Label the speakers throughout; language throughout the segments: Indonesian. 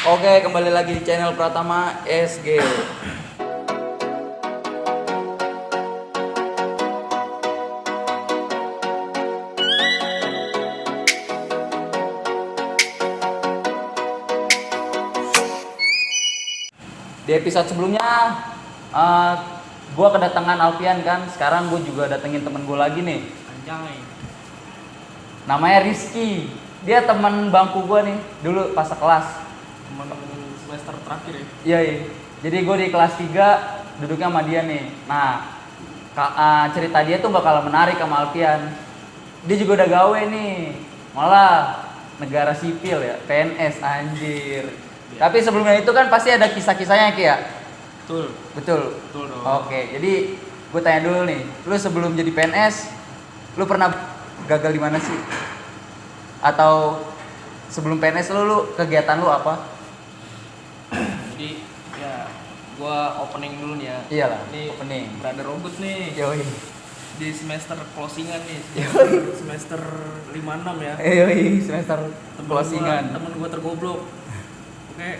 Speaker 1: Oke, kembali lagi di channel Pratama SG. Di episode sebelumnya, gue kedatangan Alfian kan. Sekarang gue juga datengin temen gue lagi nih.
Speaker 2: Anjay.
Speaker 1: Namanya Rizky. Dia teman bangku gue nih, dulu pas kelas.
Speaker 2: Teman semester terakhir ya.
Speaker 1: Iya, iya. Jadi gue di kelas 3 duduknya sama dia nih. Nah, cerita dia tuh bakal menarik sama Alfian. Dia juga udah gawe nih. Malah negara sipil ya, PNS anjir.
Speaker 2: Ya.
Speaker 1: Tapi sebelumnya itu kan pasti ada kisah-kisahnya Ki ya?
Speaker 2: Betul.
Speaker 1: Betul.
Speaker 2: Betul dong.
Speaker 1: Oke, jadi gue tanya dulu nih. Lu sebelum jadi PNS, lu pernah gagal di mana sih? Atau sebelum PNS lu kegiatan lu apa?
Speaker 2: Jadi ya gua opening dulu nih ya.
Speaker 1: Iyalah,
Speaker 2: Ini
Speaker 1: opening.
Speaker 2: Brother Robot nih.
Speaker 1: Yoi.
Speaker 2: Di semester closingan nih.
Speaker 1: Yoi.
Speaker 2: Semester 56 ya.
Speaker 1: Yoi, semester closingan.
Speaker 2: Temen gua tergoblok. Oke.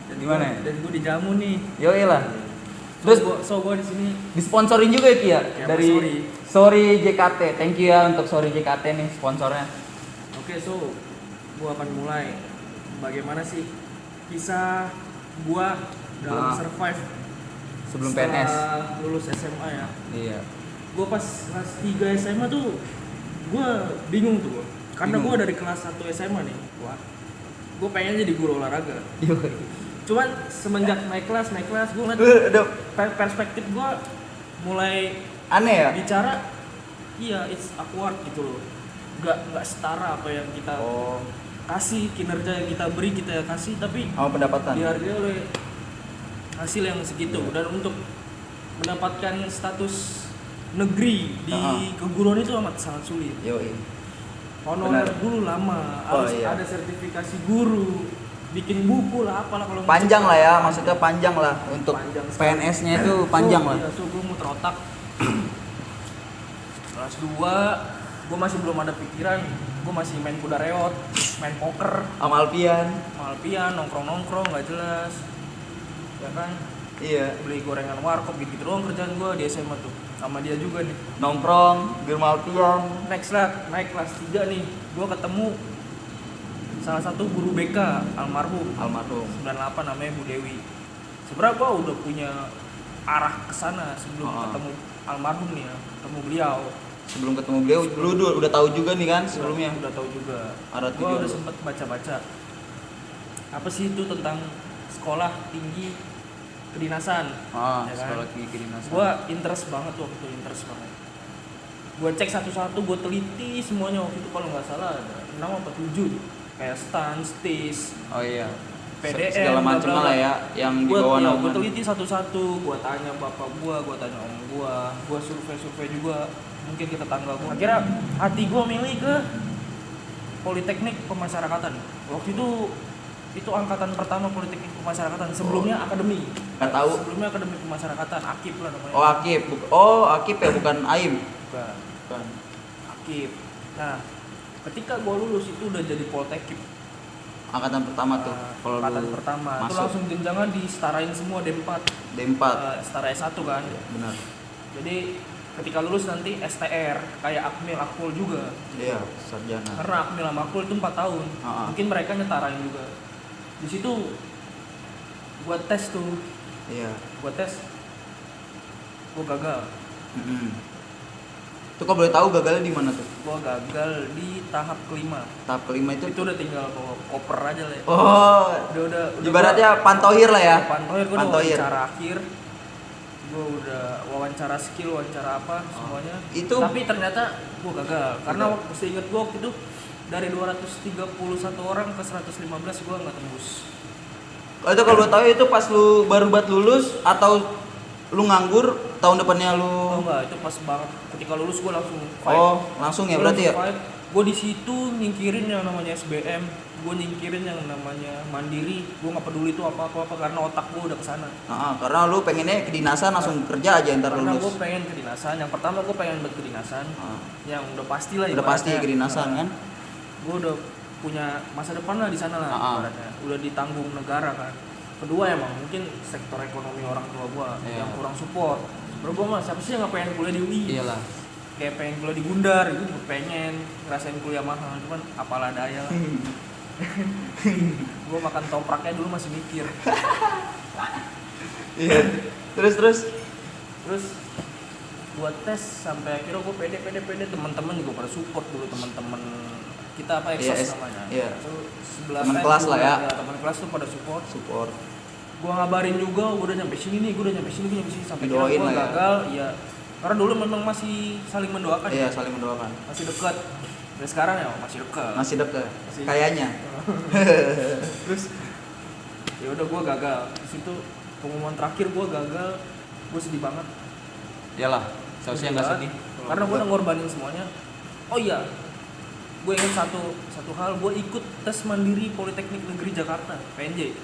Speaker 2: Dan
Speaker 1: Gimana ya?
Speaker 2: Dan gua dijamu nih.
Speaker 1: Yoi lah.
Speaker 2: Terus
Speaker 1: Terus
Speaker 2: gua di sini
Speaker 1: disponsorin juga ya Ki ya?
Speaker 2: Ya,
Speaker 1: Dari Sorry JKT. Thank you ya untuk Sorry JKT nih sponsornya.
Speaker 2: Oke, gua akan mulai. Bagaimana sih kisah gua dalam survive
Speaker 1: Sebelum
Speaker 2: setelah
Speaker 1: PNS.
Speaker 2: lulus SMA ya.
Speaker 1: Iya.
Speaker 2: Gua pas kelas 3 SMA tuh gua bingung tuh gua. Karena
Speaker 1: Bingung.
Speaker 2: gua dari kelas 1 SMA nih, gua pengen jadi guru olahraga.
Speaker 1: Yoi.
Speaker 2: Cuman semenjak naik kelas gua ngeliat
Speaker 1: Udah
Speaker 2: perspektif gua mulai
Speaker 1: aneh ya?
Speaker 2: bicara, iya it's awkward gitu loh. Nggak setara apa yang kita
Speaker 1: Oh,
Speaker 2: kasih, kinerja yang kita beri kita kasih, tapi
Speaker 1: sama pendapatan.
Speaker 2: dihargai oleh hasil yang segitu. Dan untuk mendapatkan status negeri di keguruan itu amat sangat sulit.
Speaker 1: Yoi.
Speaker 2: Honorer
Speaker 1: Benar.
Speaker 2: dulu lama,
Speaker 1: Oh,
Speaker 2: harus
Speaker 1: iya.
Speaker 2: ada sertifikasi guru, bikin buku lah, apalah kalau
Speaker 1: Panjang lah ya, maksudnya panjang lah untuk
Speaker 2: Panjang sekali.
Speaker 1: PNS-nya itu panjang lah.
Speaker 2: Iya, gue muter otak. Kelas 2 gue masih belum ada pikiran, gue masih main kuda reot, main poker,
Speaker 1: Sama Alfian.
Speaker 2: malpian, nongkrong nggak jelas, ya kan,
Speaker 1: Iya.
Speaker 2: beli gorengan warkop gitu doang kerjaan gue di SMA tuh, sama dia juga nih.
Speaker 1: Nongkrong, di rumah Alfian.
Speaker 2: Naik kelas 3 nih, gue ketemu salah satu guru BK almarhum
Speaker 1: Almarhum.
Speaker 2: 98 namanya Bu Dewi. Sebenarnya gue udah punya arah ke sana sebelum ketemu almarhum nih ya, ketemu beliau.
Speaker 1: Sebelum ketemu beliau, lu udah tahu juga nih kan sebelumnya.
Speaker 2: Udah tahu juga.
Speaker 1: Arah
Speaker 2: Gue
Speaker 1: tujuan
Speaker 2: udah
Speaker 1: lu.
Speaker 2: sempet baca-baca apa sih itu tentang sekolah tinggi kedinasan. Ya kan?
Speaker 1: Sekolah tinggi kedinasan.
Speaker 2: Gue interest banget waktu itu, gue cek satu-satu, gue teliti semuanya waktu itu, kalau nggak salah ada 6 apa 7 kayak STAN, STIS,
Speaker 1: Oh iya.
Speaker 2: PDN,
Speaker 1: Segala macam
Speaker 2: bla, bla,
Speaker 1: lah
Speaker 2: bla.
Speaker 1: ya yang di
Speaker 2: Gue
Speaker 1: bawah
Speaker 2: gue
Speaker 1: naungan.
Speaker 2: teliti satu-satu, gue tanya bapak gue tanya om gue survei juga mungkin ke tetangga gue. Akhirnya hati gue milih ke Politeknik Pemasyarakatan. Waktu itu angkatan pertama Politeknik Pemasyarakatan, sebelumnya akademi.
Speaker 1: Nggak tahu.
Speaker 2: Sebelumnya akademi pemasyarakatan, AKIP lah namanya.
Speaker 1: Oh Akip. Akip ya, bukan Aim.
Speaker 2: Bukan. AKIP. Nah, ketika gue lulus itu udah jadi Poltekip.
Speaker 1: Angkatan pertama tuh. Kalau
Speaker 2: Angkatan
Speaker 1: lu
Speaker 2: pertama itu
Speaker 1: masuk
Speaker 2: langsung jenjangan disetarain semua D4.
Speaker 1: D4.
Speaker 2: Setara S1 kan.
Speaker 1: Benar.
Speaker 2: Jadi ketika lulus nanti STR kayak Akmil Akpol juga.
Speaker 1: Iya, sarjana.
Speaker 2: Karena Akmil sama Akpol itu 4 tahun. Mungkin mereka nyetarain juga. Di situ gua tes tuh.
Speaker 1: Iya.
Speaker 2: Gua gagal.
Speaker 1: Itu kalau boleh tahu gagalnya di mana tuh?
Speaker 2: Gua gagal di tahap kelima.
Speaker 1: Tahap kelima itu.
Speaker 2: Itu udah tinggal bawa koper aja lah ya.
Speaker 1: Oh,
Speaker 2: Udah
Speaker 1: ibaratnya pantohir lah ya.
Speaker 2: Pantohir, gue udah
Speaker 1: Pantohir.
Speaker 2: wawancara akhir, gue udah wawancara skill, wawancara apa semuanya.
Speaker 1: Itu-
Speaker 2: Tapi ternyata gue gagal karena seingat gue waktu itu dari 231 orang ke 115 gue nggak tembus.
Speaker 1: Oh, itu kalau boleh tahu itu pas lu baru buat lulus atau lu nganggur tahun depannya lu?
Speaker 2: Oh enggak, itu pas banget ketika lulus gue langsung fight.
Speaker 1: Oh, langsung ya berarti ya?
Speaker 2: Gue di situ nyingkirin yang namanya SBM, gue nyingkirin yang namanya mandiri, gue nggak peduli itu apa karena otak gue udah kesana.
Speaker 1: Karena lu pengennya kedinasan langsung kerja aja ntar
Speaker 2: Karena gue
Speaker 1: lulus.
Speaker 2: pengen kedinasan, yang pertama gue pengen buat kedinasan, yang udah pasti lah.
Speaker 1: Udah pasti
Speaker 2: ibaratnya.
Speaker 1: kedinasan kan?
Speaker 2: Gue udah punya masa depan lah di sana lah ibaratnya. Udah ditanggung negara kan. Kedua emang mungkin sektor ekonomi orang tua gua yang kurang support. Sebenernya gua mah siapa sih yang gak pengen kuliah di UI?
Speaker 1: Iyalah.
Speaker 2: Kayak pengen kuliah di Gundar itu juga pengen ngerasain kuliah mahal, cuman apalah daya lah. Gua makan topraknya dulu masih mikir.
Speaker 1: Iya. Terus
Speaker 2: buat tes sampai akhirnya gue pede teman-teman juga pada support dulu, teman-teman kita apa eksos namanya itu
Speaker 1: teman kelas lah ya,
Speaker 2: teman kelas tuh pada support gue ngabarin juga gue udah nyampe sini sampai akhirnya gue gagal ya karena dulu memang masih saling mendoakan
Speaker 1: saling mendoakan,
Speaker 2: masih dekat dan sekarang ya masih dekat
Speaker 1: kayaknya.
Speaker 2: Terus ya udah gue gagal di situ, pengumuman terakhir gue gagal, gue sedih banget.
Speaker 1: Iyalah, seharusnya nggak sedih.
Speaker 2: Karena gue udah ngorbanin semuanya. Oh iya, gue ingat satu hal, gue ikut tes mandiri Politeknik Negeri Jakarta, PNJ.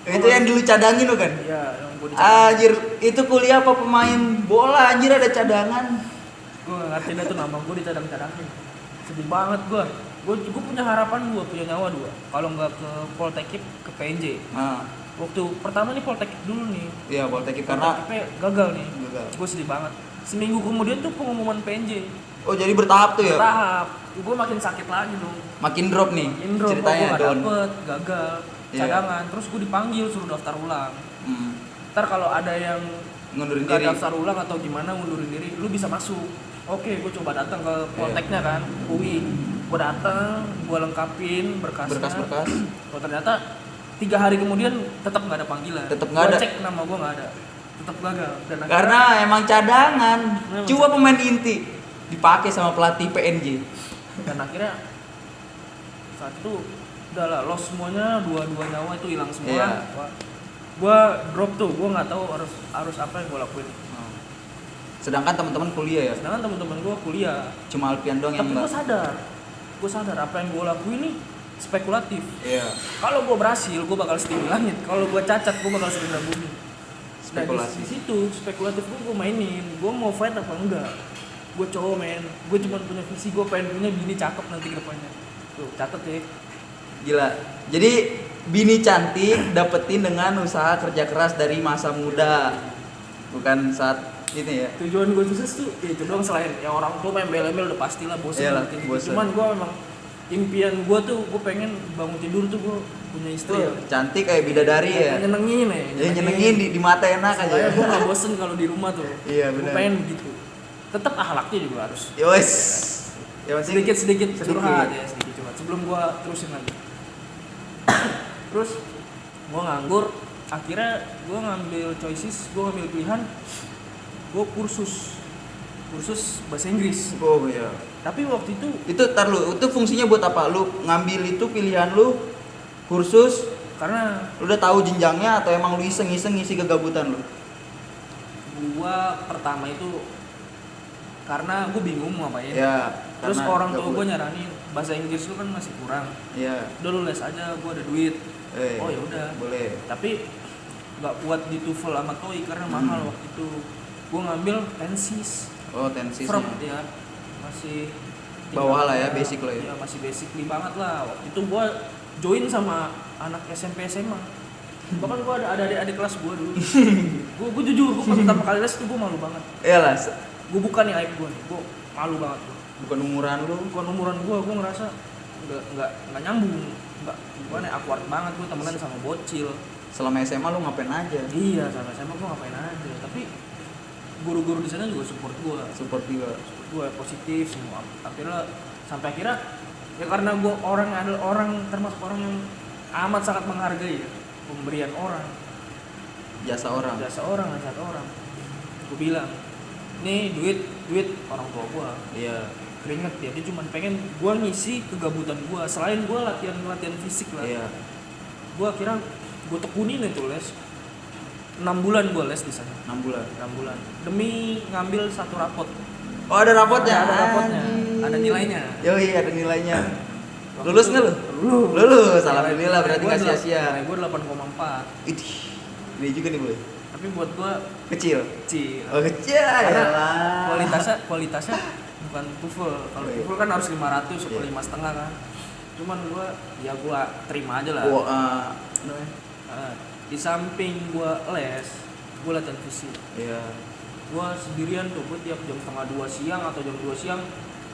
Speaker 1: Itu yang dulu cadangin lo kan?
Speaker 2: Iya, yang gue dicadangin.
Speaker 1: Anjir, itu kuliah apa pemain bola anjir ada cadangan?
Speaker 2: Gue gak ngerti dah tuh nama gue dicadang-cadangin. Sedih banget gue. Gue punya harapan, gue punya nyawa dua. Kalau nggak ke Politeknik, ke PNJ. Waktu pertama nih Politeknik dulu nih.
Speaker 1: Iya, Politeknik karena
Speaker 2: gagal nih. Gue sedih banget. Seminggu kemudian tuh pengumuman PNJ.
Speaker 1: Oh, jadi bertahap tuh ya?
Speaker 2: Bertahap. Gue makin sakit lagi dong.
Speaker 1: Makin drop nih. Ceritanya
Speaker 2: gue gak dapet, gagal, cadangan. Terus gue dipanggil suruh daftar ulang. Ntar kalau ada yang
Speaker 1: ngundurin
Speaker 2: gak
Speaker 1: diri,
Speaker 2: daftar ulang atau gimana ngundurin diri, lu bisa masuk. Oke, gue coba datang ke Politeknya kan, UI. Gue datang, gue lengkapin berkas. Oh ternyata 3 hari kemudian tetap nggak ada panggilan. Gue cek nama gue nggak ada, tetap gagal. Dan
Speaker 1: karena emang cadangan. Coba pemain inti dipakai sama pelatih PNJ.
Speaker 2: Dan akhirnya saat itu udah lah, loss semuanya, dua nyawa itu hilang semua. Gue drop tuh, gue nggak tahu harus apa yang gue lakuin.
Speaker 1: Sedangkan teman-teman kuliah ya?
Speaker 2: Sedangkan teman-teman gue kuliah.
Speaker 1: Cuma Alpian doang yang enggak.
Speaker 2: Tapi gue sadar apa yang gue lakuin nih spekulatif.
Speaker 1: Iya.
Speaker 2: Kalau gue berhasil, gue bakal setinggi langit. Kalau gue cacat, gue bakal serendah bumi.
Speaker 1: Spekulasi.
Speaker 2: Nah, di situ spekulatif gue mainin. Gue mau fight apa enggak? Gue cowok men. Gue cuma punya visi, gue pengen punya bini cakep nanti ke depannya. Tuh, catet ya.
Speaker 1: Gila. Jadi bini cantik dapetin dengan usaha kerja keras dari masa muda. Bukan saat ini ya.
Speaker 2: Tujuan gue sukses tuh itu doang, selain yang orang tua main embel-embel udah pastilah bosan. Cuman gue memang impian gue tuh, gue pengen bangun tidur tuh gue punya istri ya.
Speaker 1: Cantik kayak bidadari ya.
Speaker 2: Nyenengin
Speaker 1: di mata enak aja.
Speaker 2: Soalnya gue gak bosen kalau di rumah tuh.
Speaker 1: Iya benar.
Speaker 2: Gue pengen begitu. Tetap akhlaknya juga harus.
Speaker 1: Yowes.
Speaker 2: Sedikit curhat ya, sedikit curhat. Sebelum gue terusin lagi. Terus gue nganggur. Akhirnya gue ngambil choices, gue ngambil pilihan. Gue kursus bahasa Inggris.
Speaker 1: Oh iya.
Speaker 2: Tapi waktu itu
Speaker 1: itu fungsinya buat apa? Lu ngambil itu pilihan lu kursus
Speaker 2: karena
Speaker 1: lu udah tahu jenjangnya atau emang lu iseng-iseng ngisi kegabutan lu?
Speaker 2: Gua pertama itu karena gue bingung mau ngapain.
Speaker 1: Ya.
Speaker 2: Terus orang tua gue nyaranin bahasa Inggris lu kan masih kurang. Iya. Udah lu les aja, gue ada duit. Oh ya udah.
Speaker 1: Boleh.
Speaker 2: Tapi nggak kuat di TOEFL sama TOEIC karena mahal waktu itu. Gue ngambil tensis.
Speaker 1: Oh, tensis.
Speaker 2: Ya. Masih
Speaker 1: bawah lah ya, basic lah ya.
Speaker 2: Iya, masih basically banget lah. Waktu itu gue join sama anak SMP SMA. Bahkan gue ada adik kelas gue dulu. gue jujur, gue pertama kali les itu gue malu banget.
Speaker 1: Iyalah.
Speaker 2: Gue bukan nih aib gue nih, gue malu banget gue.
Speaker 1: Bukan umuran
Speaker 2: gue ngerasa nggak nyambung, nggak gimana, awkward banget gue temenan sama bocil.
Speaker 1: Selama SMA lu ngapain aja?
Speaker 2: Iya, sama SMA gue ngapain aja, tapi guru-guru di sana juga support gue positif semua. Sampai akhirnya ya karena gue adalah orang termasuk orang yang amat sangat menghargai ya, pemberian orang, jasa orang. Gue bilang nih duit orang tua gue.
Speaker 1: Iya.
Speaker 2: Keringet dia cuma pengen gue ngisi kegabutan gue, selain gue latihan fisik lah.
Speaker 1: Iya.
Speaker 2: Gue akhirnya gue tekunin itu les 6 bulan gue les di sana.
Speaker 1: 6 bulan
Speaker 2: demi ngambil satu rapot.
Speaker 1: Oh, ada rapotnya?
Speaker 2: Ada rapotnya, ada nilainya.
Speaker 1: Yoi, ada nilainya. Lulus nggak lu? Lulus, alhamdulillah, berarti nggak sia-sia.
Speaker 2: Nilai gue 8,4.
Speaker 1: Idih, ini juga nih boy.
Speaker 2: Tapi buat gue
Speaker 1: kecil.
Speaker 2: Oh
Speaker 1: kecil ya lah.
Speaker 2: Kualitasnya bukan TOEFL. Kalau TOEFL kan harus 500 atau 5,5 kan. cuman gua terima aja lah. Di samping gua les, gua latihan fisik.
Speaker 1: Iya.
Speaker 2: Gua sendirian tuh, gua tiap jam 1:30 siang atau jam 2 siang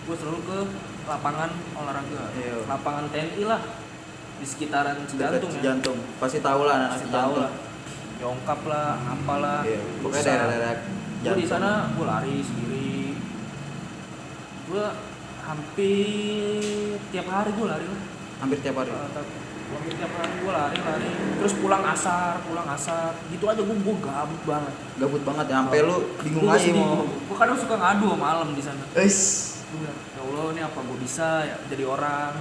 Speaker 2: gua selalu ke lapangan olahraga.
Speaker 1: Iya.
Speaker 2: Lapangan TNI lah di sekitaran Cijantung ya.
Speaker 1: Cijantung. Pasti tahu lah anak
Speaker 2: Pasti tahu
Speaker 1: Cijantung.
Speaker 2: lah. Yongkap lah, apalah.
Speaker 1: Iya. Pokoknya
Speaker 2: Bisa.
Speaker 1: daerah-daerah
Speaker 2: Gua di
Speaker 1: Jantung.
Speaker 2: sana gua lari sendiri. Gua hampir tiap hari gua lari lah.
Speaker 1: Hampir tiap hari.
Speaker 2: Hampir tiap hari gue lari terus pulang asar gitu aja gue gabut banget
Speaker 1: Ya sampai lu bingung aja mau.
Speaker 2: gue kadang suka ngadu malam di sana.
Speaker 1: Eis.
Speaker 2: Gue bilang, ya Allah ini apa gue bisa ya jadi orang.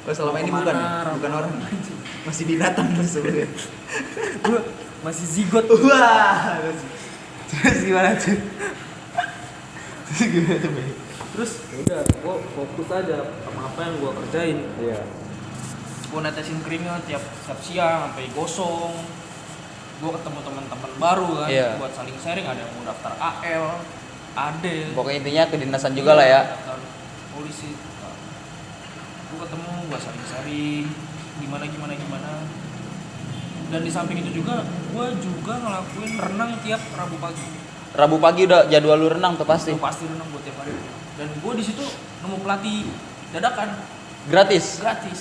Speaker 1: Oh, selama ini bukan ya? Bukan orang. Masih binatang lu sebenarnya.
Speaker 2: Gue masih zigot.
Speaker 1: Wah. Terus gimana tuh?
Speaker 2: Terus udah gue fokus aja sama apa yang gue kerjain.
Speaker 1: Iya.
Speaker 2: Gue netesin keringat tiap siang sampai gosong. Gue ketemu teman-teman baru kan,
Speaker 1: Iya.
Speaker 2: buat saling sharing. Ada yang mau daftar AL, AD.
Speaker 1: Pokoknya intinya kedinasan juga lah ya.
Speaker 2: Daftar polisi. Gue ketemu, gue saling sharing gimana. Dan di samping itu juga, gue juga ngelakuin renang tiap Rabu pagi.
Speaker 1: Rabu pagi udah jadwal lu renang tuh pasti.
Speaker 2: Itu pasti renang gue tiap hari. Dan gue di situ nemu pelatih dadakan
Speaker 1: Gratis.
Speaker 2: gratis.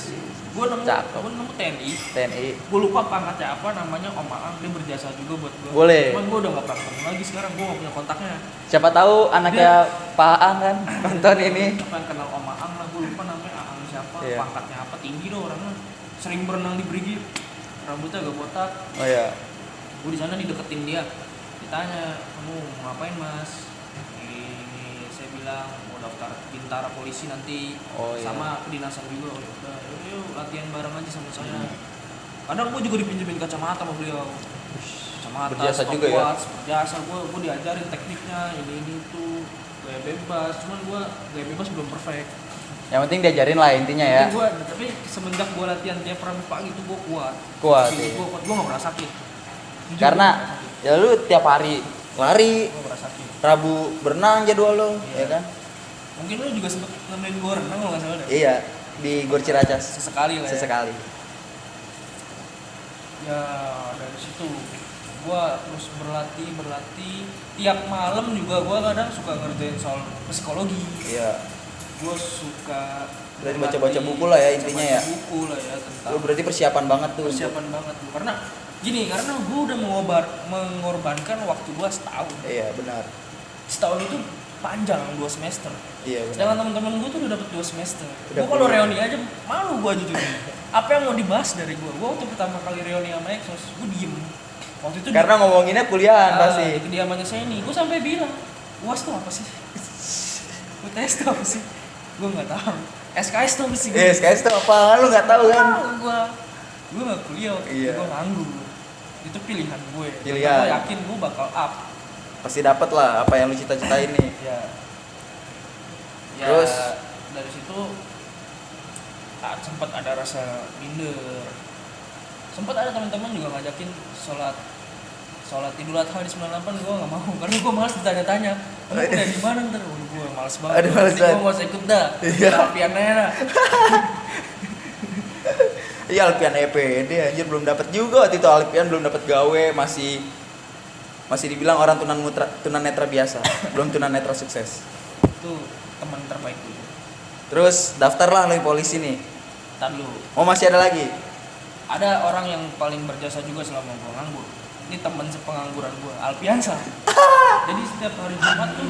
Speaker 2: Gue nemu
Speaker 1: Cakep.
Speaker 2: TNI. Gue lupa pangkatnya apa, namanya Om Aang, dia berjasa juga buat gue.
Speaker 1: Boleh.
Speaker 2: Cuman gue udah gak pernah ketemu lagi sekarang, gue gak punya kontaknya.
Speaker 1: Siapa tahu anaknya Pak Aang kan nonton ini.
Speaker 2: Siapa yang kenal Om Aang lah, gue lupa namanya Aang siapa,
Speaker 1: Iya.
Speaker 2: pangkatnya apa, tinggi dong orangnya. Sering berenang di Brigi, rambutnya agak botak.
Speaker 1: Oh iya.
Speaker 2: Gue di sana dideketin dia, ditanya, kamu mau ngapain mas? Ini saya bilang mau daftar bintara polisi nanti.
Speaker 1: Oh, iya.
Speaker 2: Sama kedinasan juga. Oh, yaudah, yuk latihan bareng aja sama saya. Kadang gue juga dipinjemin kacamata sama beliau. Kacamata,
Speaker 1: Berjasa juga ya?
Speaker 2: berjasa. Gue diajarin tekniknya, ini itu, gaya bebas. Cuman gue gaya bebas belum perfect.
Speaker 1: Yang penting diajarin lah intinya ya.
Speaker 2: Tapi semenjak gue latihan tiap Rabu pagi itu gue kuat.
Speaker 1: Kuat,
Speaker 2: Gue
Speaker 1: iya.
Speaker 2: kuat, gue gak pernah sakit. Jujur,
Speaker 1: Karena
Speaker 2: gua nggak sakit.
Speaker 1: ya lu tiap hari lari,
Speaker 2: Gue pernah sakit.
Speaker 1: Rabu berenang jadwal lu,
Speaker 2: Iya.
Speaker 1: ya kan?
Speaker 2: Mungkin lu juga sempet nemenin gue renang kalau nggak salah deh.
Speaker 1: Iya, di Gor Ciracas
Speaker 2: Sesekali lah ya.
Speaker 1: sesekali.
Speaker 2: Ya dari situ gue terus berlatih. Tiap malam juga gue kadang suka ngerjain soal psikologi.
Speaker 1: Iya.
Speaker 2: Gue suka
Speaker 1: Berarti
Speaker 2: berlatih,
Speaker 1: baca-baca buku lah ya intinya ya.
Speaker 2: baca buku lah ya tentang
Speaker 1: Lu berarti persiapan banget tuh.
Speaker 2: persiapan banget tuh. Karena gue udah mengorbankan waktu gue setahun.
Speaker 1: Iya, benar.
Speaker 2: Setahun itu panjang 2 semester.
Speaker 1: Iya, benar.
Speaker 2: Sedangkan teman-teman gue tuh udah dapet 2 semester.
Speaker 1: Udah
Speaker 2: Gue kalau
Speaker 1: kuliah.
Speaker 2: reuni aja malu gue jujur. Apa yang mau dibahas dari gue? Gue waktu pertama kali reuni sama Exos, gue diem. Waktu itu
Speaker 1: Karena ngomonginnya kuliahan
Speaker 2: di
Speaker 1: pasti.
Speaker 2: kediamannya saya nih, gue sampai bilang, UAS tuh apa sih? UTS tuh apa sih? Gue nggak tahu. SKS tuh apa sih?
Speaker 1: SKS tuh apa? Lu nggak tahu kan?
Speaker 2: Gue nggak kuliah,
Speaker 1: Iya.
Speaker 2: gue nganggur. Itu pilihan gue.
Speaker 1: Pilihan.
Speaker 2: Gue yakin gue bakal up.
Speaker 1: Pasti dapet lah apa yang lu cita-citain nih.
Speaker 2: Ya.
Speaker 1: Terus?
Speaker 2: Dari situ sempat ada rasa minder. Sempat ada teman-teman juga ngajakin sholat Idul Adha di 98, gue nggak mau karena gue malas ditanya-tanya kamu udah di mana ntar. Gue malas banget.
Speaker 1: Aduh, males
Speaker 2: Gue
Speaker 1: banget.
Speaker 2: mau ikut dah.
Speaker 1: Iya.
Speaker 2: Rapian aja dah.
Speaker 1: Iya, Alpian EPD anjir belum dapat juga waktu itu. Alpian belum dapat gawe, masih dibilang orang tunanetra biasa, belum tunanetra sukses.
Speaker 2: Itu teman terbaik gue.
Speaker 1: Terus daftarlah lu polisi nih.
Speaker 2: Ntar lu.
Speaker 1: Oh, masih ada lagi?
Speaker 2: Ada orang yang paling berjasa juga selama gue nganggur. Ini teman sepengangguran gue, Alpiansa. Jadi setiap hari Jumat tuh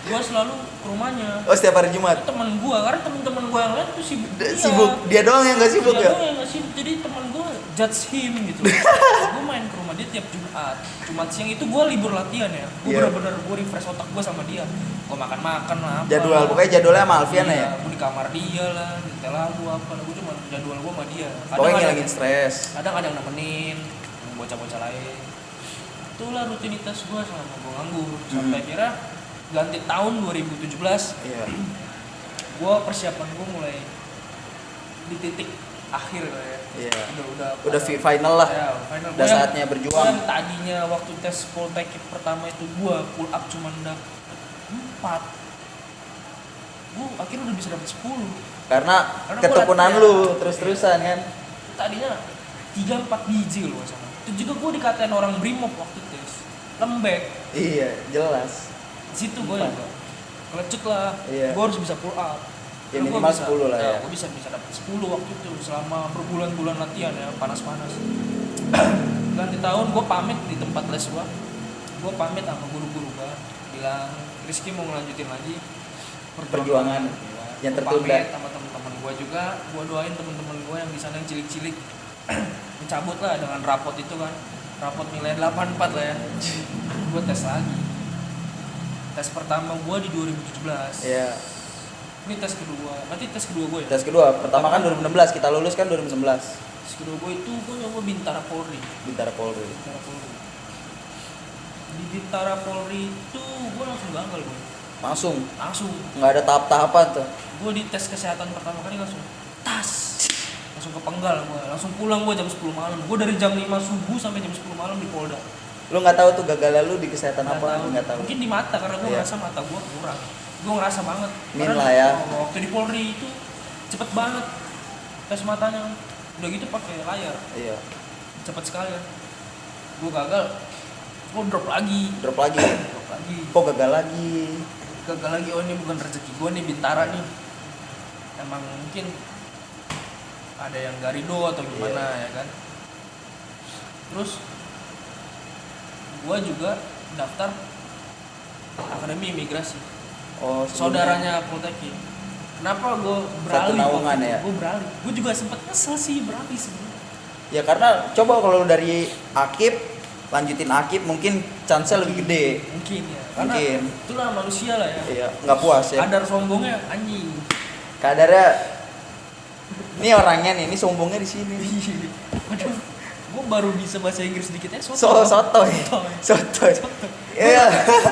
Speaker 2: gue selalu ke rumahnya.
Speaker 1: Oh, setiap hari Jumat.
Speaker 2: Itu teman gue, karena teman-teman gue yang lain tuh sibuk.
Speaker 1: Sibuk. Dia doang yang gak sibuk
Speaker 2: Dia
Speaker 1: ya?
Speaker 2: doang yang nggak sibuk. Jadi teman gue judge him gitu. Gue main ke rumah dia tiap Jumat siang itu gue libur latihan ya. Gue
Speaker 1: Iya.
Speaker 2: bener-bener gue refresh otak gue sama dia. Gue makan lah apa.
Speaker 1: Jadwal, pokoknya jadwalnya sama Alfian
Speaker 2: Iya,
Speaker 1: ya?
Speaker 2: gue di kamar dia lah, nyetel lagu apa. Gue cuma jadwal gue sama dia.
Speaker 1: Pokoknya
Speaker 2: ada-
Speaker 1: ngilangin stres.
Speaker 2: kadang ada yang nemenin yang bocah-bocah lain. Itulah rutinitas gue selama gue nganggur sampai akhirnya ganti tahun 2017
Speaker 1: Iya.
Speaker 2: gue persiapan gue mulai di titik akhir lah ya.
Speaker 1: Iya.
Speaker 2: Udah
Speaker 1: Final lah.
Speaker 2: ya, final.
Speaker 1: Udah saatnya berjuang.
Speaker 2: Yang tadinya waktu tes poltekip pertama itu gue pull up cuma dapet 4, gue akhirnya udah bisa dapet 10.
Speaker 1: Karena
Speaker 2: Karena
Speaker 1: ketekunan
Speaker 2: gua
Speaker 1: lu
Speaker 2: latihan.
Speaker 1: terus-terusan kan.
Speaker 2: Tadinya 3-4 biji loh sama. Itu juga gue dikatain orang Brimob waktu tes. Lembek.
Speaker 1: Iya, jelas.
Speaker 2: Di situ gue
Speaker 1: Empat.
Speaker 2: juga kelecut lah.
Speaker 1: Iya.
Speaker 2: Gue harus bisa pull up.
Speaker 1: Ya,
Speaker 2: Karena
Speaker 1: minimal
Speaker 2: gua bisa,
Speaker 1: 10 lah ya.
Speaker 2: Gue bisa dapat 10 waktu itu selama berbulan-bulan latihan ya, panas-panas. Ganti tahun gue pamit di tempat les gue. Gue pamit sama guru-guru gue, bilang Rizky mau ngelanjutin lagi
Speaker 1: Perjuangan yang
Speaker 2: Gua
Speaker 1: tertunda.
Speaker 2: pamit sama teman-teman gue juga. Gue doain teman-teman gue yang di sana yang cilik-cilik mencabut lah dengan rapot itu kan. Rapot nilai 84 lah ya. Gue tes lagi. Tes pertama gue di 2017.
Speaker 1: Iya.
Speaker 2: Ini tes kedua. Berarti tes kedua gue ya?
Speaker 1: Tes kedua, pertama kan 2016, kita lulus kan 2019.
Speaker 2: Tes kedua gue itu gue nyoba Bintara Polri.
Speaker 1: Bintara Polri.
Speaker 2: Bintara Polri. Di Bintara Polri itu gue langsung gagal gue.
Speaker 1: Langsung,
Speaker 2: Langsung.
Speaker 1: nggak ada tahap-tahapan tuh.
Speaker 2: Gue di tes kesehatan pertama kali langsung langsung ke penggal gue. Langsung pulang gue jam 10 malam. Gue dari jam 5 subuh sampai jam 10 malam di Polda.
Speaker 1: Lu nggak tahu tuh gagal lu di kesehatan
Speaker 2: Nggak
Speaker 1: apa?
Speaker 2: tahu.
Speaker 1: Nggak tahu.
Speaker 2: Mungkin di mata karena gue
Speaker 1: Iya.
Speaker 2: ngerasa mata gue kurang. Gue ngerasa banget.
Speaker 1: Min
Speaker 2: Karena
Speaker 1: lah ya.
Speaker 2: Waktu di Polri itu cepet banget tes matanya. Udah gitu pakai layar.
Speaker 1: Iya.
Speaker 2: Cepet sekali ya. Gue gagal. Gue drop lagi.
Speaker 1: Drop lagi.
Speaker 2: Drop lagi.
Speaker 1: Kok gagal lagi?
Speaker 2: Gagal lagi. Oh ini bukan rezeki gue nih, Bintara nih. Emang mungkin ada yang garido atau gimana ya kan. Terus gue juga daftar Akademi Imigrasi.
Speaker 1: Oh,
Speaker 2: Saudaranya Poltekkit. Kenapa gue beralih?
Speaker 1: naungan ya?
Speaker 2: Gue beralih. Gue juga sempet nyesel sih beralih sebenarnya.
Speaker 1: Ya karena coba kalau lu dari Akip lanjutin Akip mungkin chance-nya lebih gede.
Speaker 2: Mungkin ya. Karena
Speaker 1: Mungkin.
Speaker 2: itulah manusia lah ya.
Speaker 1: Iya, nggak puas ya.
Speaker 2: Kadar sombongnya anjing.
Speaker 1: Kadarnya ini orangnya nih, ini sombongnya di sini.
Speaker 2: Aduh, gue baru bisa bahasa Inggris sedikit ya.
Speaker 1: Sotoy. Iya.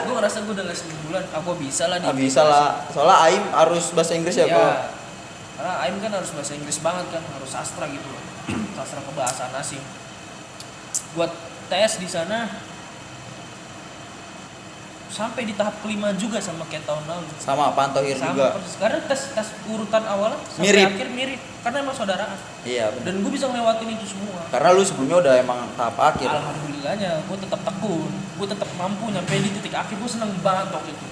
Speaker 2: Gue ngerasa gue udah les 6 bulan. Aku bisa lah.
Speaker 1: Ah, bisa lah. Soalnya Aim harus bahasa Inggris ya,
Speaker 2: Iya.
Speaker 1: kok.
Speaker 2: Karena AIM kan harus bahasa Inggris banget kan, harus sastra gitu loh. Sastra kebahasaan asing. Buat tes di sana sampai di tahap kelima juga sama kayak tahun lalu.
Speaker 1: Sama Pantohir
Speaker 2: Sama
Speaker 1: juga.
Speaker 2: persis. Karena tes urutan awalnya sampai
Speaker 1: Mirip.
Speaker 2: akhir mirip karena emang saudaraan.
Speaker 1: Iya, benar.
Speaker 2: Dan gue bisa ngelewatin itu semua.
Speaker 1: Karena lu sebelumnya udah emang tahap akhir.
Speaker 2: Alhamdulillahnya gue tetap tekun, gue tetap mampu nyampe di titik akhir. Gue seneng banget waktu itu.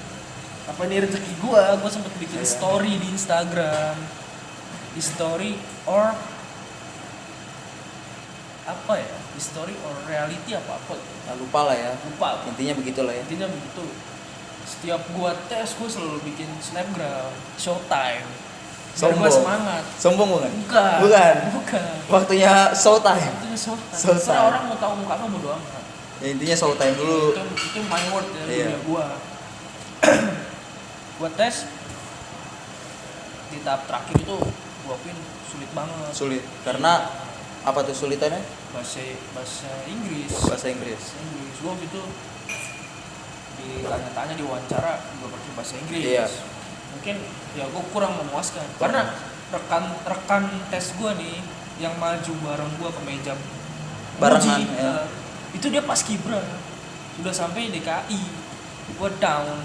Speaker 2: Apa ini rezeki gue sempet bikin
Speaker 1: Iya.
Speaker 2: story di Instagram, di story or apa ya, di story or reality apa
Speaker 1: Nah, lupa lah ya.
Speaker 2: lupa.
Speaker 1: Intinya begitulah ya.
Speaker 2: Intinya begitu. Setiap gue tes gue selalu bikin snapgram, showtime. Biar gue
Speaker 1: Sombong.
Speaker 2: semangat.
Speaker 1: Sombong bukan?
Speaker 2: Bukan.
Speaker 1: Bukan.
Speaker 2: Bukan.
Speaker 1: Waktunya showtime.
Speaker 2: Itu showtime.
Speaker 1: Showtime.
Speaker 2: Karena orang mau tahu muka kamu bodo amat.
Speaker 1: Ya, intinya showtime dulu.
Speaker 2: Itu my word ya,
Speaker 1: Iya.
Speaker 2: dunia gua. Gua tes di tahap terakhir itu gua akuin sulit banget.
Speaker 1: Sulit. Karena apa tuh sulitannya?
Speaker 2: Bahasa Inggris.
Speaker 1: Bahasa Inggris.
Speaker 2: Bahasa Inggris. Gua waktu itu ditanya-tanya di wawancara juga pakai bahasa Inggris.
Speaker 1: Iya.
Speaker 2: Mungkin ya gua kurang memuaskan karena rekan tes gua nih yang maju bareng gua ke meja
Speaker 1: Barengan,
Speaker 2: uji,
Speaker 1: ya.
Speaker 2: itu dia pas kibra sudah sampai DKI. Gua down.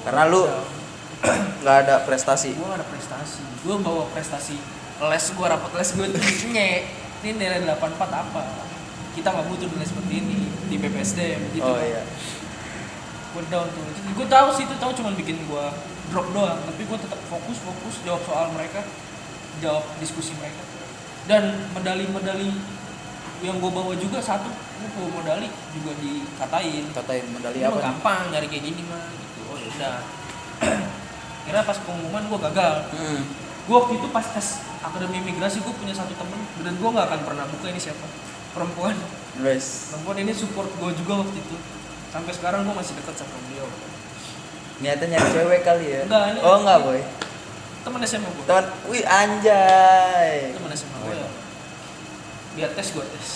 Speaker 1: Karena lu nggak ada prestasi.
Speaker 2: Gue gak ada prestasi, gue bawa prestasi les gue, rapot les gue tuh nye ini nilai 84 apa, kita gak butuh nilai seperti ini di BPSDM gitu.
Speaker 1: Oh iya.
Speaker 2: Gue down tuh, gue tahu sih itu tahu cuma bikin gue drop doang, tapi gue tetap fokus jawab soal mereka, jawab diskusi mereka. Dan medali-medali yang gue bawa juga satu, gue bawa medali juga dikatain
Speaker 1: Medali
Speaker 2: ini
Speaker 1: apa?
Speaker 2: mah gampang nyari kayak gini mah gitu. Oh ya udah. Kira pas pengumuman gue gagal. Gue waktu itu pas tes Akademi Imigrasi gue punya satu temen dan gue nggak akan pernah buka ini siapa, perempuan.
Speaker 1: Guys,
Speaker 2: Perempuan ini support gue juga waktu itu. Sampai sekarang gue masih dekat sama beliau.
Speaker 1: niatnya nyari cewek kali ya?
Speaker 2: Enggak, ini-
Speaker 1: Oh enggak boy.
Speaker 2: Temen SMA gue.
Speaker 1: Teman, wih anjay.
Speaker 2: Temen SMA gue. Dia tes gue tes.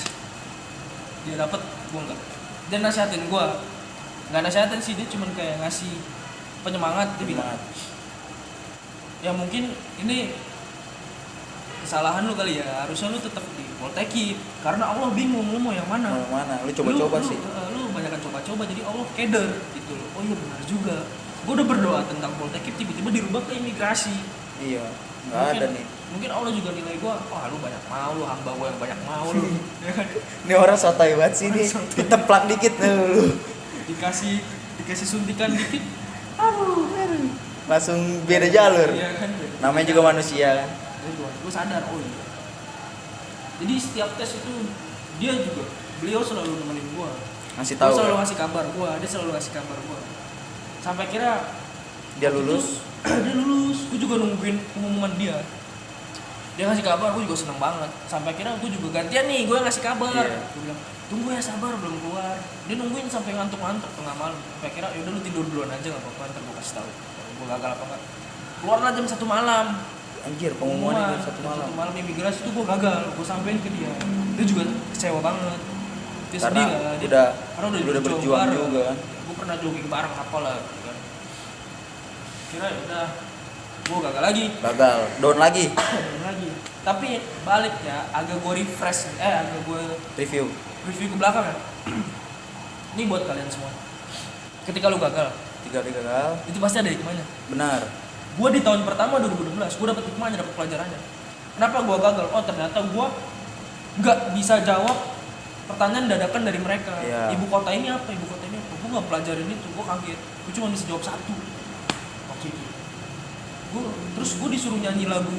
Speaker 2: Dia dapet gue enggak. Dia nasihatin gue. Nggak nasihatin sih, dia cuman kayak ngasih penyemangat. Dia bilang,
Speaker 1: Semangat.
Speaker 2: ya mungkin ini kesalahan lu kali ya, harusnya lu tetap di Poltekkit karena Allah bingung lu mau yang mana.
Speaker 1: Mau mana? Lu coba-coba sih.
Speaker 2: Lu banyakan coba-coba jadi Allah keder gitu loh. Oh iya benar juga. Gue udah berdoa tentang Poltekkit tiba-tiba dirubah ke imigrasi.
Speaker 1: Iya.
Speaker 3: Nggak ada nih.
Speaker 2: Mungkin Allah juga nilai gue, wah lu banyak mau, lu hamba gue yang banyak mau lu. Ya kan?
Speaker 3: Ini orang sotoy banget sih nih. Diteplak dikit lu.
Speaker 2: Dikasih suntikan dikit,
Speaker 3: Langsung beda jalur.
Speaker 2: iya kan?
Speaker 3: Namanya juga manusia kan.
Speaker 2: Gue sadar, oh iya. Jadi setiap tes itu beliau selalu nemenin gue.
Speaker 3: Ngasih
Speaker 2: Dia
Speaker 3: tahu.
Speaker 2: selalu
Speaker 3: Ya?
Speaker 2: ngasih kabar gue, dia selalu ngasih kabar gue. Sampai kira
Speaker 3: Dia lulus.
Speaker 2: dia lulus, gue juga nungguin pengumuman dia. Dia ngasih kabar, gue juga seneng banget. Sampai kira gue juga gantian nih, gue yang ngasih kabar.
Speaker 3: Iya.
Speaker 2: Gue bilang, tunggu ya sabar, belum keluar. Dia nungguin sampai ngantuk-ngantuk tengah malam. Sampai kira, yaudah lu tidur duluan aja gak apa-apa, ntar gue kasih tahu. Kalau gue gagal apa enggak. Keluarlah jam 1 malam.
Speaker 3: Anjir, pengumuman
Speaker 2: Jam
Speaker 3: satu
Speaker 2: 1
Speaker 3: malam.
Speaker 2: malam imigrasi itu gue gagal, gue sampein ke dia. Dia juga kecewa banget. Dia
Speaker 3: Karena
Speaker 2: sedih lah.
Speaker 3: udah
Speaker 2: Dia
Speaker 3: berjuang
Speaker 2: bareng.
Speaker 3: juga kan.
Speaker 2: Gue pernah jogging bareng apalah gitu kan. Kira udah gue gagal lagi.
Speaker 3: Gagal, down lagi.
Speaker 2: Lagi. Tapi balik ya, agak gue refresh, agak gue
Speaker 3: Review.
Speaker 2: review ke belakang ya. Ini buat kalian semua. Ketika lu gagal,
Speaker 3: 3 kali gagal.
Speaker 2: itu pasti ada hikmahnya.
Speaker 3: Benar.
Speaker 2: Gue di tahun pertama 2016, gue dapet hikmahnya, dapet pelajarannya. Kenapa gue gagal? Oh ternyata gue nggak bisa jawab pertanyaan dadakan dari mereka.
Speaker 3: Iya.
Speaker 2: Ibu kota ini apa? Ibu kota ini apa? Gue nggak pelajarin itu, gue kaget. Gue cuma bisa jawab satu. Waktu itu. Terus gue disuruh nyanyi lagu,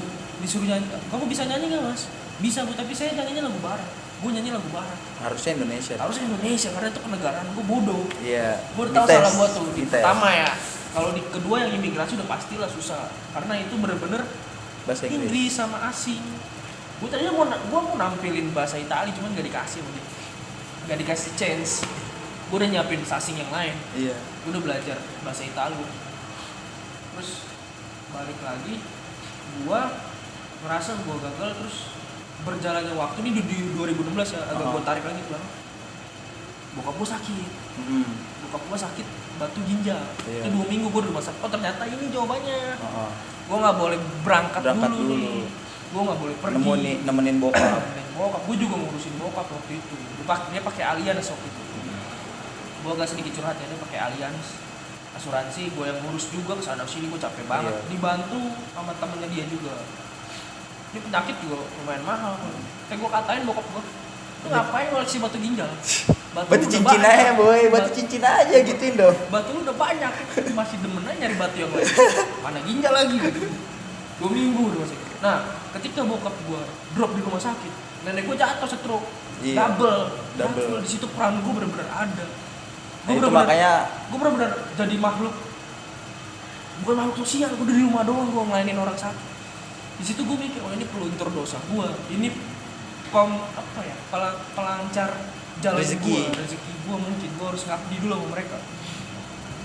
Speaker 2: kamu bisa nyanyi nggak mas? Bisa bu, tapi saya nyanyinya lagu barat. Gue nyanyi lagu barat.
Speaker 3: Harusnya Indonesia.
Speaker 2: Harusnya Indonesia karena itu kenegaraan. Gue bodoh.
Speaker 3: Iya.
Speaker 2: Gue tahu
Speaker 3: Dites.
Speaker 2: salah gue tuh di
Speaker 3: Dites.
Speaker 2: pertama ya. Kalau di kedua yang imigrasi udah pastilah susah karena itu bener-bener
Speaker 3: Bahasa Inggris.
Speaker 2: Inggris sama asing. Gue tadinya mau nampilin bahasa Itali cuman gak dikasih sama dia. Gak dikasih chance. Gue udah nyiapin asing yang lain.
Speaker 3: Iya.
Speaker 2: Gue udah belajar bahasa Itali. Terus balik lagi, gue ngerasa gue gagal. Terus berjalannya waktu ini di 2016 ya agak gue tarik lagi bang. Bokap gue sakit. Bokap gue sakit batu ginjal.
Speaker 3: Iya.
Speaker 2: Itu 2 minggu gue di rumah sakit. Oh ternyata ini jawabannya.
Speaker 3: Heeh.
Speaker 2: Gue nggak boleh berangkat dulu nih. Gue nggak boleh pergi.
Speaker 3: Nemenin bokap.
Speaker 2: Bokap gue juga ngurusin bokap waktu itu. Dia pakai Allianz waktu itu. Gue agak sedikit curhat ya, dia pakai Allianz asuransi. Gue yang ngurus juga kesana sini, gue capek banget.
Speaker 3: Iya.
Speaker 2: Dibantu sama temennya dia juga. Ini penyakit juga lumayan mahal. Kayak gue katain bokap gue, lu ngapain ngoleksi batu ginjal?
Speaker 3: Batu
Speaker 2: lu udah
Speaker 3: cincin
Speaker 2: banyak.
Speaker 3: aja boy, batu cincin aja gituin dong.
Speaker 2: Batu lu udah banyak, masih demen aja nyari batu yang lain. Mana ginjal lagi gitu. 2 minggu di rumah sakit. Nah, ketika bokap gua drop di rumah sakit, nenek gua jatuh stroke.
Speaker 3: Iya.
Speaker 2: Double. Di situ peran gua benar-benar ada.
Speaker 3: Nah, itu makanya
Speaker 2: gua benar-benar jadi makhluk, bukan makhluk sosial. Gua di rumah doang, gua ngelainin orang sakit. Di situ gua mikir, oh ini peluntur dosa gua. Ini pelancar jalan rezeki gua, mungkin gua harus ngabdi dulu sama mereka.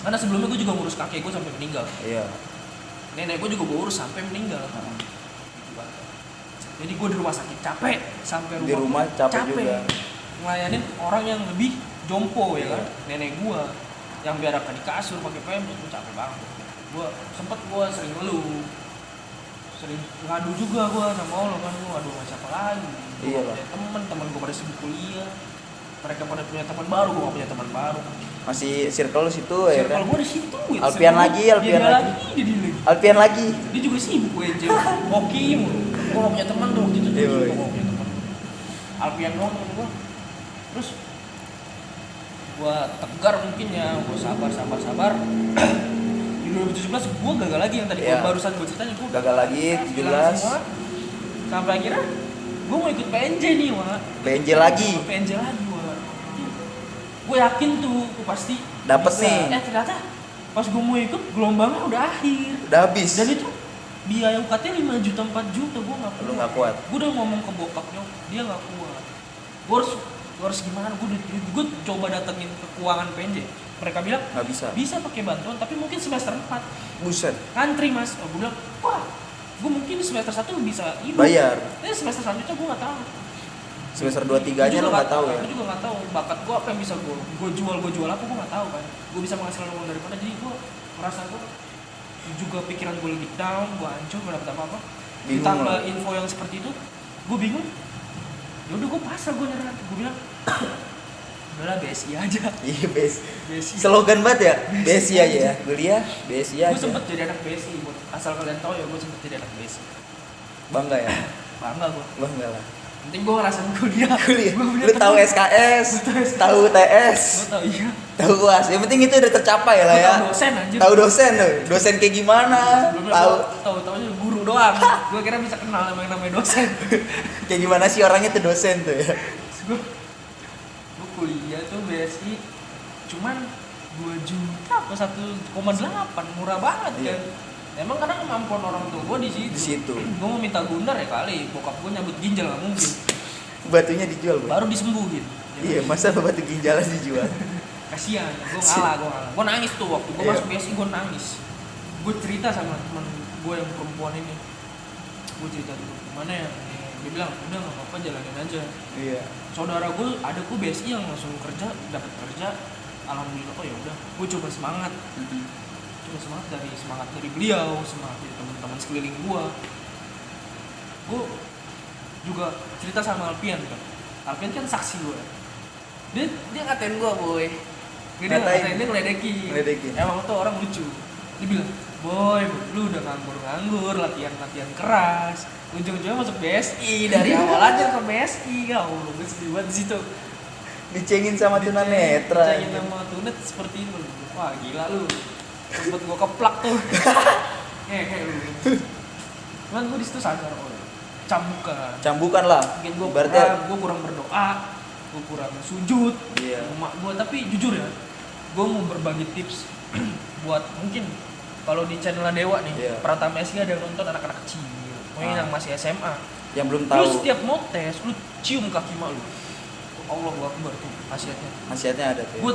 Speaker 2: Karena sebelumnya gua juga ngurus kakek gua sampai meninggal.
Speaker 3: iya.
Speaker 2: Nenek gue juga gue urus sampai meninggal. Jadi gue di rumah sakit capek sampai
Speaker 3: Di rumah capek juga.
Speaker 2: Ngelayanin orang yang lebih jompo ya
Speaker 3: Iya.
Speaker 2: kan. Nenek gue yang biarkan di kasur pakai pempek, gue capek banget. Gue sering ngeluh, sering ngadu juga gue sama Allah kan. Gue ngadu sama siapa lagi? Gue
Speaker 3: Iya
Speaker 2: punya teman gue pada sibuk kuliah. Mereka pada punya teman baru, gue gak punya teman baru.
Speaker 3: Masih circle situ ya kan.
Speaker 2: Circle gue di situ gitu.
Speaker 3: Alpian lagi.
Speaker 2: Dia lagi.
Speaker 3: Alpian lagi.
Speaker 2: Dia juga sibuk gue aja. Hoki mulu. Gue gak punya teman tuh waktu itu.
Speaker 3: Iya,
Speaker 2: Gue gak punya teman. Alpian doang temen gue. Terus gue tegar mungkin ya. Gue sabar. Di 2017 gue gagal lagi yang tadi
Speaker 3: Iya.
Speaker 2: barusan gue ceritain. Gue
Speaker 3: Gagal lagi, 17.
Speaker 2: Sampai akhirnya gue mau ikut PNJ nih Wak.
Speaker 3: PNJ lagi.
Speaker 2: PNJ lagi Wak. Gue yakin tuh gue pasti
Speaker 3: Dapet
Speaker 2: bisa.
Speaker 3: nih.
Speaker 2: Ternyata pas gue mau ikut gelombangnya udah akhir.
Speaker 3: Udah habis.
Speaker 2: Dan itu biaya UKT 5 juta 4 juta gue nggak kuat.
Speaker 3: Lu nggak kuat.
Speaker 2: Gue udah ngomong ke bokapnya, dia nggak kuat. Gue harus gimana? Gue coba datengin ke keuangan PNJ. Mereka bilang
Speaker 3: Nggak bisa.
Speaker 2: bisa pakai bantuan, tapi mungkin semester 4
Speaker 3: Buset.
Speaker 2: antri mas. Oh, gue bilang wah, gue mungkin di semester 1 bisa hidup.
Speaker 3: Bayar.
Speaker 2: Tapi semester selanjutnya gue nggak tahu.
Speaker 3: Semester 2-3-nya lu nggak tahu ya.
Speaker 2: Gue juga nggak tahu bakat gue apa yang bisa gue jual apa gue nggak tahu kan. Gue bisa menghasilkan uang dari mana, jadi gue merasa gue juga pikiran gue lagi down, gue hancur, gak dapet apa-apa.
Speaker 3: Bingung
Speaker 2: Ditambah
Speaker 3: lah.
Speaker 2: info yang seperti itu, gue bingung. Yaudah gue pasrah, gue nyerah. Gue bilang udahlah BSI aja.
Speaker 3: Iya, BSI.
Speaker 2: BSI.
Speaker 3: Slogan banget ya. BSI aja ya. Kuliah BSI aja.
Speaker 2: Gue sempet jadi anak BSI, asal kalian tahu ya, gue sempet jadi anak BSI.
Speaker 3: Bangga ya?
Speaker 2: Bangga gue.
Speaker 3: Bangga lah.
Speaker 2: Penting gue ngerasain kuliah.
Speaker 3: Kuliah.
Speaker 2: Gua punya
Speaker 3: Lu tahu
Speaker 2: temen.
Speaker 3: SKS, tahu TS,
Speaker 2: Gue tau iya.
Speaker 3: tahu UAS. Yang penting itu udah tercapai lah
Speaker 2: Gua
Speaker 3: ya.
Speaker 2: tahu dosen anjir.
Speaker 3: Tahu dosen tuh. Dosen kayak gimana?
Speaker 2: Sebelumnya
Speaker 3: Tahu
Speaker 2: tahu aja guru doang. Gue kira bisa kenal sama yang namanya dosen.
Speaker 3: kayak gimana sih orangnya tuh dosen tuh ya.
Speaker 2: gue kuliah tuh BSI cuman 2 juta apa 1,8 murah banget
Speaker 3: Iya.
Speaker 2: kan. Emang karena kemampuan orang tua gue di situ.
Speaker 3: Di situ.
Speaker 2: Gue mau minta gundar ya kali, bokap gue nyabut ginjal nggak mungkin.
Speaker 3: Batunya dijual, Bro.
Speaker 2: Baru disembuhin.
Speaker 3: Iya, masa batu ginjalan dijual?
Speaker 2: Kasihan, gue ngalah. Gue nangis tuh waktu gue
Speaker 3: Iya.
Speaker 2: masuk BSI, gue nangis. Gue cerita sama teman gue yang perempuan ini. Gue cerita dulu, gimana ya? Dia bilang, udah nggak apa-apa jalanin aja.
Speaker 3: Iya.
Speaker 2: Saudara gue, ada gue BSI yang langsung kerja, dapat kerja. Alhamdulillah, oh ya udah, gue coba semangat. Coba semangat dari beliau, semangat dari teman-teman sekeliling gue. Gue juga cerita sama Alpian kan. Alpian kan saksi gue. Dia ngatain gue, boy. Dia ngatain, dia ngeledekin. Emang tuh orang lucu. Dia bilang, boy, lu udah nganggur, latihan keras. Ujung-ujungnya masuk BSI, dari awal aja ke BSI. Gue sedih banget di situ.
Speaker 3: Dicengin sama tunanetra.
Speaker 2: Dicengin sama tunet seperti itu. Wah, gila lu. Sempet gue keplak tuh. Kayak lu. Cuman gue di situ sadar, oh,
Speaker 3: Cambukan lah.
Speaker 2: mungkin gue
Speaker 3: Berarti
Speaker 2: kurang berdoa, gue kurang sujud.
Speaker 3: Iya.
Speaker 2: Gue tapi jujur ya, gue mau berbagi tips buat mungkin kalau di channel Dewa nih,
Speaker 3: Iya.
Speaker 2: Pratama SI ada yang nonton anak-anak kecil, mungkin yang masih SMA.
Speaker 3: yang belum
Speaker 2: Lu
Speaker 3: tahu
Speaker 2: setiap mau tes, lu cium kaki mak lu. Allahu Akbar tuh khasiatnya.
Speaker 3: khasiatnya ada tuh. Ya.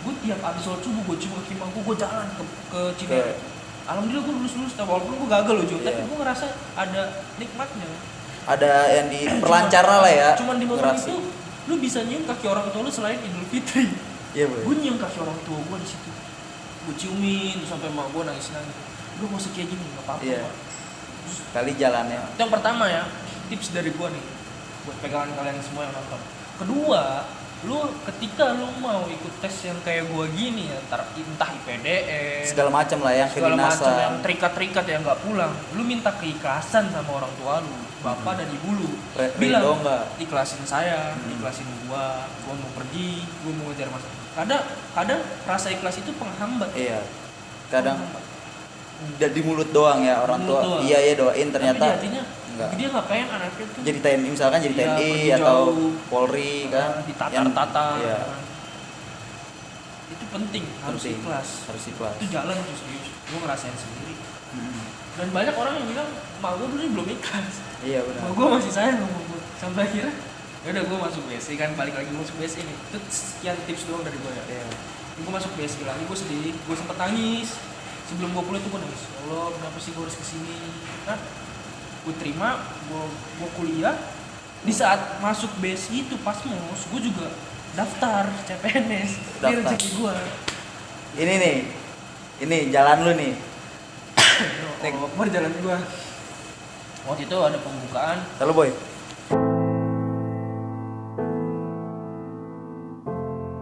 Speaker 2: Gue tiap abis sholat subuh gue cium kaki mak gue jalan ke Cinere. Alhamdulillah gue lulus walaupun gue gagal loh Jo,
Speaker 3: Iya.
Speaker 2: tapi gue ngerasa ada nikmatnya.
Speaker 3: Ada yang diperlancar lah ya.
Speaker 2: Cuman di momen
Speaker 3: Ngerasi.
Speaker 2: itu lu bisa nyium kaki orang tua lu selain Idul Fitri.
Speaker 3: Iya, Boy.
Speaker 2: Gue nyium kaki orang tua gue di situ. Gue ciumin terus sampai mak gue nangis. Gue masih kayak gini nggak apa-apa.
Speaker 3: Iya.
Speaker 2: Pak.
Speaker 3: Kali jalannya.
Speaker 2: Itu yang pertama ya, tips dari gue nih buat pegangan kalian semua yang nonton. Kedua, lu ketika lu mau ikut tes yang kayak gue gini ya, entah IPDN
Speaker 3: Segala macam lah yang
Speaker 2: segala macam
Speaker 3: kedinasan.
Speaker 2: yang terikat yang nggak pulang, lu minta keikhlasan sama orang tua lu, bapak dan ibu lu,
Speaker 3: Ridho
Speaker 2: bilang
Speaker 3: nggak?
Speaker 2: ikhlasin saya, ikhlasin gua mau pergi, gua mau ngejar masa. Kadang rasa ikhlas itu penghambat.
Speaker 3: Iya. Kadang di mulut doang ya orang
Speaker 2: Mulut
Speaker 3: tua.
Speaker 2: doang.
Speaker 3: Iya doain ternyata
Speaker 2: tapi di hatinya
Speaker 3: enggak.
Speaker 2: dia nggak pengen anaknya tuh
Speaker 3: Jadi TNI misalkan jadi
Speaker 2: Iya,
Speaker 3: TNI
Speaker 2: pergi
Speaker 3: atau
Speaker 2: jauh.
Speaker 3: Polri kan.
Speaker 2: ditatar-tatar.
Speaker 3: Iya.
Speaker 2: Itu penting, harus
Speaker 3: Penting.
Speaker 2: ikhlas.
Speaker 3: Harus ikhlas.
Speaker 2: Itu jalan tuh serius. Gua ngerasain sendiri.
Speaker 3: Hmm.
Speaker 2: Dan banyak orang yang bilang, mak gue dulu belum ikhlas.
Speaker 3: Iya benar.
Speaker 2: Mak gue masih sayang sama gue. Sampai akhirnya, ya udah gue masuk BSI kan, balik lagi masuk BSI nih. Itu sekian tips doang dari gue ya.
Speaker 3: Iya.
Speaker 2: Gue masuk BSI lagi, gue sedih, gue sempet nangis. Sebelum gue kuliah tuh gue nangis. Ya Allah, kenapa sih gue harus kesini? Nah, gue terima, gue kuliah. Di saat masuk BSI itu pas mos, gue juga daftar CPNS. Ini
Speaker 3: Daftar.
Speaker 2: rezeki gue.
Speaker 3: Ini nih. Ini jalan lu nih.
Speaker 2: Berjalan gue. Waktu itu ada pembukaan
Speaker 3: Halo boy.